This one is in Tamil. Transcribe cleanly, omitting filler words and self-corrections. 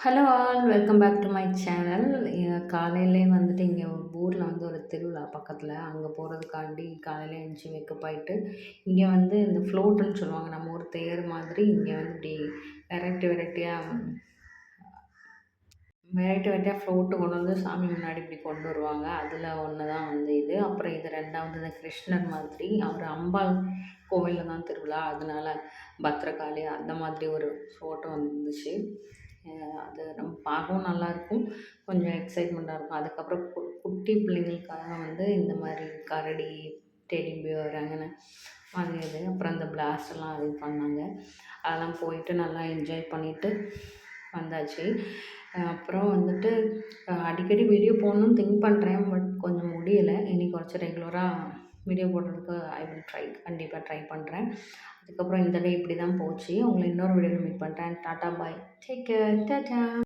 Hello all welcome back to my channel. காலையிலே வந்துட்டு இங்கே ஊரில் வந்து ஒரு திருவிழா பக்கத்தில் அங்கே போகிறதுக்காண்டி காலையில் எழுந்துச்சி மேக்கப் ஆகிட்டு இங்கே வந்து இந்த ஃப்ளோட்டுன்னு சொல்லுவாங்க, நம்ம ஊர் தேர் மாதிரி. இங்கே வந்து இப்படி வெரைட்டி வெரைட்டியாக வெரைட்டி வெரைட்டியாக ஃப்ளோட்டு கொண்டு வந்து சாமி முன்னாடி இப்படி கொண்டு வருவாங்க. அதில் ஒன்று தான் வந்து இது. அப்புறம் இது ரெண்டாவது இந்த கிருஷ்ணர் மாதிரி, அவர் அம்பாள் கோவிலில் தான் திருவிழா, அதனால பத்திரகாளி அந்த மாதிரி ஒரு ஃபோட்டோ வந்துச்சு. அது நம்ம பார்க்கவும் நல்லாயிருக்கும், கொஞ்சம் எக்ஸைட்மெண்ட்டாக இருக்கும். அதுக்கப்புறம் குட்டி பிள்ளைங்களுக்காக வந்து இந்த மாதிரி கரடி, டெடி பியர் அங்கன அது இது, அப்புறம் இந்த பிளாஸ்ட்லாம் இது பண்ணாங்க. அதெல்லாம் போயிட்டு நல்லா என்ஜாய் பண்ணிவிட்டு வந்தாச்சு. அப்புறம் வந்துட்டு அடிக்கடி வீடியோ போடணும்னு திங்க் பண்ணுறேன், பட் கொஞ்சம் முடியலை. இனி கொஞ்சம் ரெகுலராக வீடியோ போடுறதுக்கு ஐ வில் ட்ரை, கண்டிப்பாக ட்ரை பண்ணுறேன். அதுக்கப்புறம் இந்த டே இப்படி தான் போச்சு. உங்களை இன்னொரு வீடியோவில் மீட் பண்ணுறேன். டாட்டா பாய், டேக் கேர், டாட்டா.